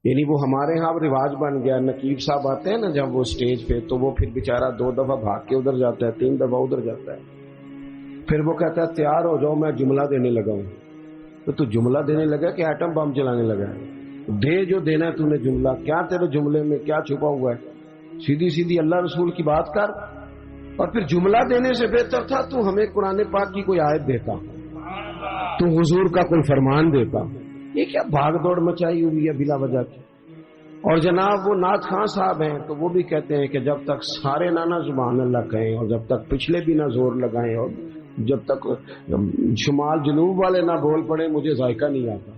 یعنی وہ ہمارے ہاں رواج بن گیا، نقیب صاحب آتے ہیں نا جب وہ سٹیج پہ، تو وہ پھر بیچارہ 2 دفعہ بھاگ کے ادھر جاتا ہے، 3 دفعہ ادھر جاتا ہے، پھر وہ کہتا ہے تیار ہو جاؤ میں جملہ دینے لگا ہوں۔ تو جملہ دینے لگا کہ ایٹم بم چلانے لگا ہے؟ دے جو دینا ہے تو نے جملہ، کیا تیرے جملے میں کیا چھپا ہوا ہے؟ سیدھی سیدھی اللہ رسول کی بات کر۔ اور پھر جملہ دینے سے بہتر تھا تو ہمیں قرآن پاک کی کوئی آیت دیتا، تو حضور کا کوئی فرمان دیتا۔ یہ کیا بھاگ دوڑ مچائی ہوئی ہے بلا وجہ کی۔ اور جناب وہ نعت خان صاحب ہیں تو وہ بھی کہتے ہیں کہ جب تک سارے نہ سبحان اللہ کہیں، اور جب تک پچھلے بھی نہ زور لگائیں، اور جب تک شمال جنوب والے نہ بول پڑے، مجھے ذائقہ نہیں آتا۔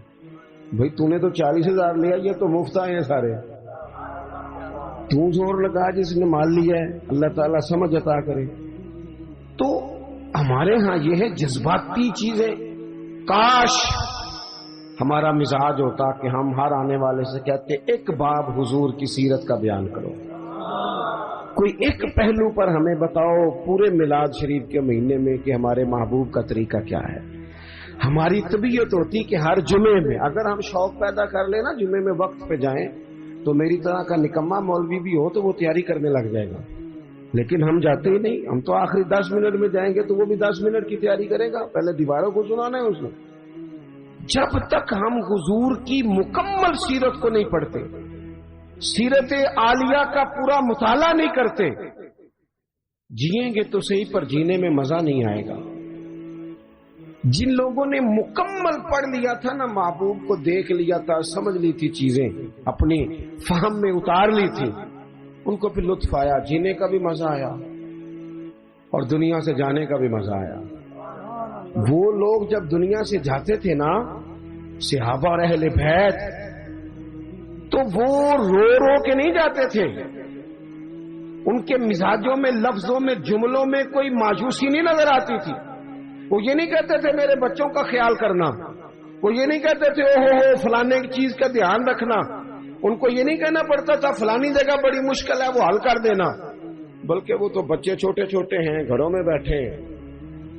بھئی تو نے تو 40,000 لیا، یہ تو مفت آئے ہیں سارے، تو زور لگا جس نے مال لیا ہے، اللہ تعالیٰ سمجھ عطا کرے۔ تو ہمارے ہاں یہ ہے جذباتی چیزیں۔ کاش ہمارا مزاج ہوتا کہ ہم ہر آنے والے سے کہتے ایک باب حضور کی سیرت کا بیان کرو، کوئی ایک پہلو پر ہمیں بتاؤ پورے میلاد شریف کے مہینے میں کہ ہمارے محبوب کا طریقہ کیا ہے۔ ہماری طبیعت ہوتی کہ ہر جمعے میں اگر ہم شوق پیدا کر لیں نا جمعے میں وقت پہ جائیں، تو میری طرح کا نکما مولوی بھی ہو تو وہ تیاری کرنے لگ جائے گا، لیکن ہم جاتے ہی نہیں۔ ہم تو آخری 10 منٹ میں جائیں گے تو وہ بھی 10 منٹ کی تیاری کرے گا، پہلے دیواروں کو سنانا ہے اس نے۔ جب تک ہم حضور کی مکمل سیرت کو نہیں پڑھتے، سیرت عالیہ کا پورا مطالعہ نہیں کرتے، جئیں گے تو صحیح پر جینے میں مزہ نہیں آئے گا۔ جن لوگوں نے مکمل پڑھ لیا تھا نا، محبوب کو دیکھ لیا تھا، سمجھ لی تھی چیزیں، اپنی فہم میں اتار لی تھی، ان کو پھر لطف آیا، جینے کا بھی مزہ آیا اور دنیا سے جانے کا بھی مزہ آیا۔ وہ لوگ جب دنیا سے جاتے تھے نا، صحابہ اور اہل بیت، تو وہ رو رو کے نہیں جاتے تھے، ان کے مزاجوں میں، لفظوں میں، جملوں میں کوئی مایوسی نہیں نظر آتی تھی۔ وہ یہ نہیں کہتے تھے میرے بچوں کا خیال کرنا، وہ یہ نہیں کہتے تھے او ہو فلانے کی چیز کا دھیان رکھنا، ان کو یہ نہیں کہنا پڑتا تھا فلانی جگہ بڑی مشکل ہے وہ حل کر دینا، بلکہ وہ تو بچے چھوٹے چھوٹے ہیں، گھروں میں بیٹھے ہیں،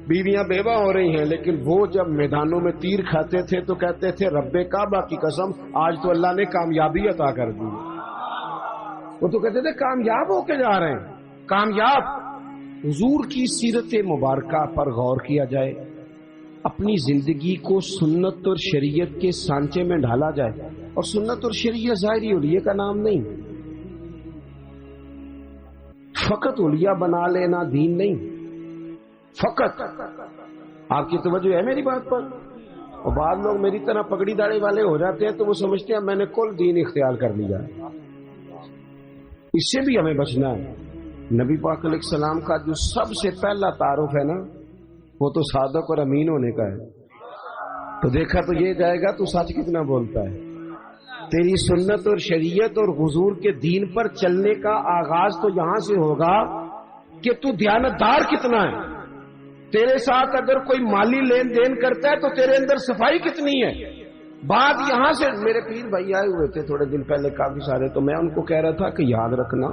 بیویاں بیوہ ہو رہی ہیں، لیکن وہ جب میدانوں میں تیر کھاتے تھے تو کہتے تھے رب کعبہ کی قسم آج تو اللہ نے کامیابی عطا کر دی۔ وہ تو کہتے تھے کامیاب ہو کے جا رہے ہیں، کامیاب۔ حضور کی سیرت مبارکہ پر غور کیا جائے، اپنی زندگی کو سنت اور شریعت کے سانچے میں ڈھالا جائے، اور سنت اور شریعت ظاہری اولیاء کا نام نہیں، فقط اولیاء بنا لینا دین نہیں، فقط۔ آپ کی توجہ ہے میری بات پر؟ اور بعض لوگ میری طرح پگڑی داڑھی والے ہو جاتے ہیں تو وہ سمجھتے ہیں میں نے کل دین اختیار کر لیا ہے۔ اس سے بھی ہمیں بچنا ہے۔ نبی پاک علیہ السلام کا جو سب سے پہلا تعارف ہے نا، وہ تو صادق اور امین ہونے کا ہے۔ تو دیکھا تو یہ جائے گا تو سچ کتنا بولتا ہے۔ تیری سنت اور شریعت اور حضور کے دین پر چلنے کا آغاز تو یہاں سے ہوگا کہ تو دیانتدار کتنا ہے۔ تیرے ساتھ اگر کوئی مالی لین دین کرتا ہے تو تیرے اندر صفائی کتنی ہے۔ بات یہاں سے، میرے پیر بھائی آئے ہوئے تھے تھوڑے دن پہلے کافی سارے، تو میں ان کو کہہ رہا تھا کہ یاد رکھنا،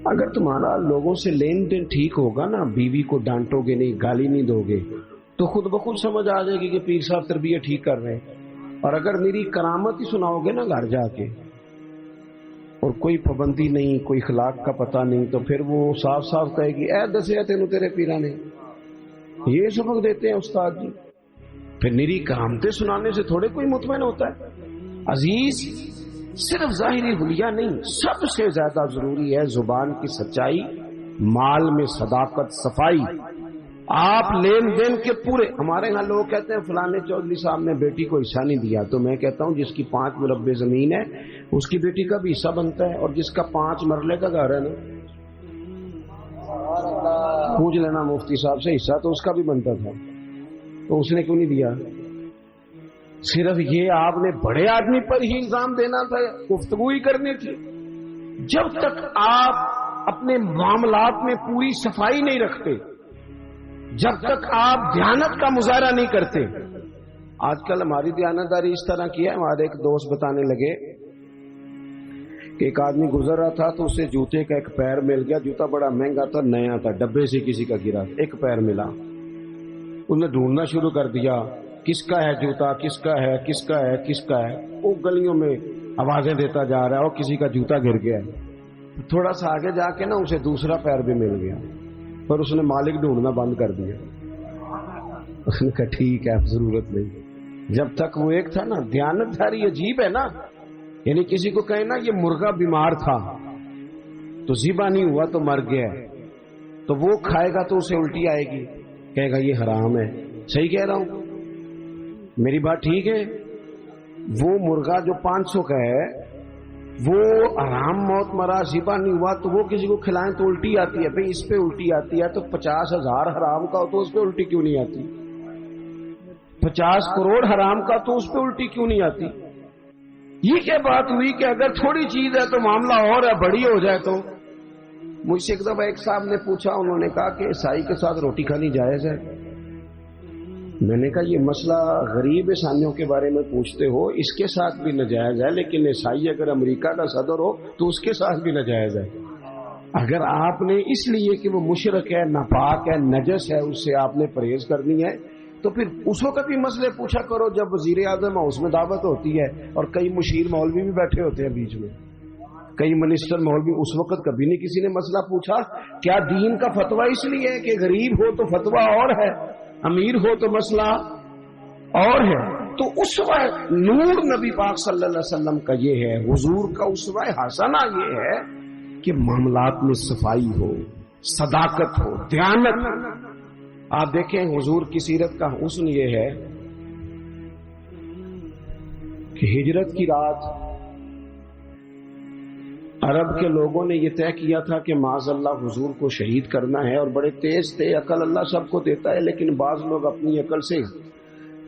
اگر تمہارا لوگوں سے لین دین ٹھیک ہوگا نا، بیوی کو ڈانٹو گے نہیں، گالی نہیں دو گے، تو خود بخود سمجھ آ جائے گی کہ پیر صاحب تربیت ٹھیک کر رہے ہیں۔ اور اگر میری کرامت ہی سناؤ گے نا گھر جا کے، اور کوئی پابندی نہیں، کوئی اخلاق کا پتہ نہیں، تو پھر وہ صاف صاف کہے گی اے دسیا تینوں تیرے پیرا نے۔ یہ سبق دیتے ہیں استاد جی۔ پھر میری کرامتیں سنانے سے تھوڑے کوئی مطمئن ہوتا ہے۔ عزیز، صرف ظاہری حلیہ نہیں، سب سے زیادہ ضروری ہے زبان کی سچائی، مال میں صداقت، صفائی۔ آپ لین دین کے پورے، ہمارے ہاں لوگ کہتے ہیں فلانے چودھری صاحب نے بیٹی کو حصہ نہیں دیا، تو میں کہتا ہوں جس کی 5 مربع زمین ہے اس کی بیٹی کا بھی حصہ بنتا ہے، اور جس کا 5 مرلے کا گھر ہے نا، پوچھ لینا مفتی صاحب سے، حصہ تو اس کا بھی بنتا تھا، تو اس نے کیوں نہیں دیا؟ صرف یہ آپ نے بڑے آدمی پر ہی الزام دینا تھا، گفتگو ہی کرنی تھی۔ جب تک آپ اپنے معاملات میں پوری صفائی نہیں رکھتے، جب تک آپ دیانت کا مظاہرہ نہیں کرتے۔ آج کل ہماری دیانتداری اس طرح کی ہے، ہمارے ایک دوست بتانے لگے کہ ایک آدمی گزر رہا تھا تو اسے جوتے کا ایک پیر مل گیا، جوتا بڑا مہنگا تھا، نیا تھا، ڈبے سے کسی کا گرا، ایک پیر ملا، انہیں ڈھونڈنا شروع کر دیا، کس کا ہے جوتا، کس کا ہے، کس کا ہے، کس کا ہے. وہ گلیوں میں آوازیں دیتا جا رہا ہے اور کسی کا جوتا گر گیا ہے. تھوڑا سا آگے جا کے نا اسے دوسرا پیر بھی مل گیا، پر اس نے مالک ڈھونڈنا بند کر دیا. اس نے کہا ٹھیک ہے اب ضرورت نہیں. جب تک وہ ایک تھا نا، دیانتداری عجیب ہے نا. یعنی کسی کو کہیں نا یہ مرغا بیمار تھا تو ذبح نہیں ہوا تو مر گیا ہے، تو وہ کھائے گا تو اسے الٹی آئے گی، کہے گا یہ حرام ہے. صحیح کہہ رہا ہوں؟ میری بات ٹھیک ہے؟ وہ مرغا جو 500 کا ہے وہ حرام موت مرا، ذبح نہیں ہوا، تو وہ کسی کو کھلائیں تو الٹی آتی ہے. بھئی اس پہ الٹی آتی ہے تو 50,000 حرام کا ہو تو اس پہ الٹی کیوں نہیں آتی؟ 50 کروڑ حرام کا تو اس پہ الٹی کیوں نہیں آتی؟ یہ کیا بات ہوئی کہ اگر تھوڑی چیز ہے تو معاملہ اور ہے، بڑی ہو جائے تو. مجھ سے ایک دفعہ ایک صاحب نے پوچھا، انہوں نے کہا کہ عیسائی کے ساتھ روٹی کھانی جائز ہے. میں نے کہا یہ مسئلہ غریب عیسائیوں کے بارے میں پوچھتے ہو، اس کے ساتھ بھی ناجائز ہے، لیکن عیسائی اگر امریکہ کا صدر ہو تو اس کے ساتھ بھی ناجائز ہے. اگر آپ نے اس لیے کہ وہ مشرک ہے، ناپاک ہے، نجس ہے، اس سے آپ نے پرہیز کرنی ہے تو پھر اس وقت بھی مسئلے پوچھا کرو جب وزیر اعظم اس میں دعوت ہوتی ہے اور کئی مشیر مولوی بھی بیٹھے ہوتے ہیں بیچ میں، کئی منسٹر مولوی. اس وقت کبھی نہیں کسی نے مسئلہ پوچھا. کیا دین کا فتویٰ اس لیے ہے کہ غریب ہو تو فتویٰ اور ہے، امیر ہو تو مسئلہ اور ہے؟ تو اسوہ نور نبی پاک صلی اللہ علیہ وسلم کا یہ ہے، حضور کا اسوہ حسنہ یہ ہے کہ معاملات میں صفائی ہو، صداقت ہو، دیانت. آپ دیکھیں حضور کی سیرت کا حسن یہ ہے کہ ہجرت کی رات عرب کے لوگوں نے یہ طے کیا تھا کہ معاذ اللہ حضور کو شہید کرنا ہے، اور بڑے تیز تھے. عقل اللہ سب کو دیتا ہے، لیکن بعض لوگ اپنی عقل سے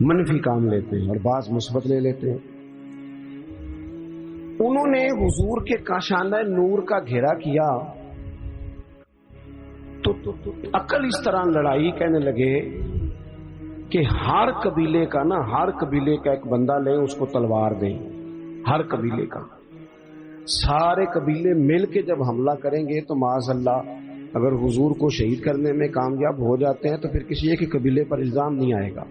منفی کام لیتے ہیں اور بعض مثبت لے لیتے ہیں. انہوں نے حضور کے کاشانہ نور کا گھیرا کیا تو عقل اس طرح لڑائی، کہنے لگے کہ ہر قبیلے کا نا، ہر قبیلے کا ایک بندہ لیں، اس کو تلوار دیں. ہر قبیلے کا، سارے قبیلے مل کے جب حملہ کریں گے تو معاذ اللہ اگر حضور کو شہید کرنے میں کامیاب ہو جاتے ہیں تو پھر کسی ایک قبیلے پر الزام نہیں آئے گا.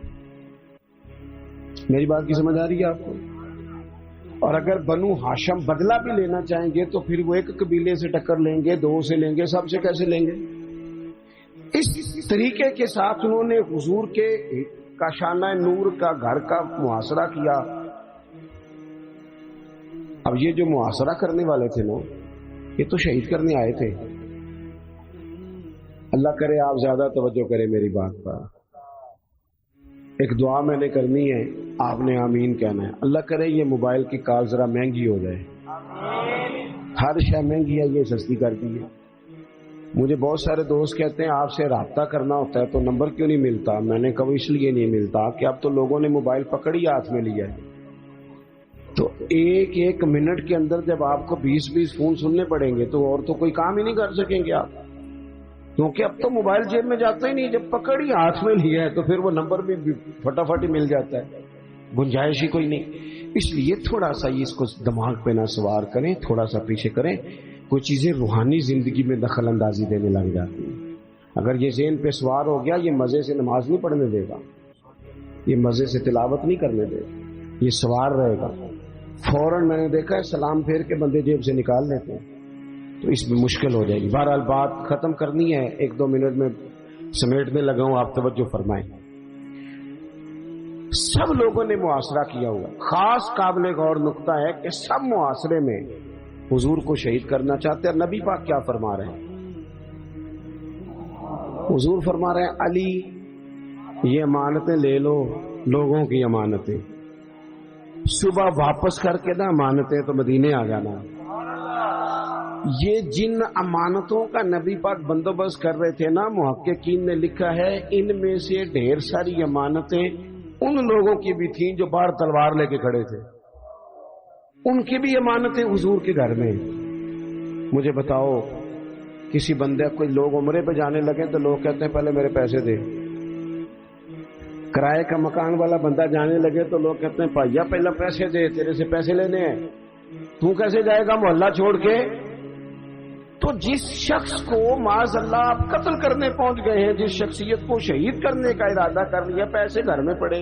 میری بات کی سمجھ آ رہی ہے آپ کو؟ اور اگر بنو ہاشم بدلہ بھی لینا چاہیں گے تو پھر وہ ایک قبیلے سے ٹکر لیں گے، 2 سے لیں گے، سب سے کیسے لیں گے؟ اس طریقے کے ساتھ انہوں نے حضور کے کاشانہ نور کا گھر کا محاصرہ کیا. اب یہ جو محاصرہ کرنے والے تھے نا، یہ تو شہید کرنے آئے تھے. اللہ کرے آپ زیادہ توجہ کریں میری بات پر. ایک دعا میں نے کرنی ہے، آپ نے آمین کہنا ہے. اللہ کرے یہ موبائل کی کال ذرا مہنگی ہو جائے. ہر شے مہنگی ہے، یہ سستی کر دی ہے. مجھے بہت سارے دوست کہتے ہیں آپ سے رابطہ کرنا ہوتا ہے تو نمبر کیوں نہیں ملتا؟ میں نے کہا اس لیے نہیں ملتا کہ اب تو لوگوں نے موبائل پکڑی ہاتھ میں لیا ہے، تو ایک منٹ کے اندر جب آپ کو 20 فون سننے پڑیں گے تو اور تو کوئی کام ہی نہیں کر سکیں گے آپ، کیونکہ اب تو موبائل جیب میں جاتا ہی نہیں. جب پکڑی ہاتھ میں لیا ہے تو پھر وہ نمبر بھی فٹافٹ ہی مل جاتا ہے، گنجائش ہی کوئی نہیں. اس لیے تھوڑا سا اس کو دماغ پہ نہ سوار کریں، تھوڑا سا پیچھے کریں. کوئی چیزیں روحانی زندگی میں دخل اندازی دینے لگ جاتی ہیں. اگر یہ ذہن پہ سوار ہو گیا، یہ مزے سے نماز نہیں پڑھنے دے گا، یہ مزے سے تلاوت نہیں کرنے دے گا، یہ سوار رہے گا. فوراً میں نے دیکھا ہے سلام پھیر کے بندے جیب سے نکال لیتے ہیں، تو اس میں مشکل ہو جائے گی. بہرحال بات ختم کرنی ہے، 1-2 منٹ میں سمیٹنے لگا ہوں، آپ توجہ فرمائیں. سب لوگوں نے محاصرہ کیا ہوا. خاص قابل غور نقطہ ہے کہ سب محاصرے میں حضور کو شہید کرنا چاہتے ہیں. نبی پاک کیا فرما رہے ہیں؟ حضور فرما رہے ہیں علی یہ امانتیں لے لو، لوگوں کی امانتیں، صبح واپس کر کے نا امانتیں تو مدینے آ جانا. یہ جن امانتوں کا نبی پاک بندوبست کر رہے تھے نا، محققین نے لکھا ہے ان میں سے ڈھیر ساری امانتیں ان لوگوں کی بھی تھیں جو باہر تلوار لے کے کھڑے تھے، ان کی بھی امانتیں حضور کے گھر میں. مجھے بتاؤ کسی بندے کوئی لوگ عمرے پہ جانے لگے تو لوگ کہتے ہیں پہلے میرے پیسے دے. کرائے کا مکان والا بندہ جانے لگے تو لوگ کہتے ہیں بھائیا پہلے پیسے دے، تیرے سے پیسے لینے ہیں، تو کیسے جائے گا محلہ چھوڑ کے. تو جس شخص کو معاذ اللہ آپ قتل کرنے پہنچ گئے ہیں، جس شخصیت کو شہید کرنے کا ارادہ کر لیا، پیسے گھر میں پڑے.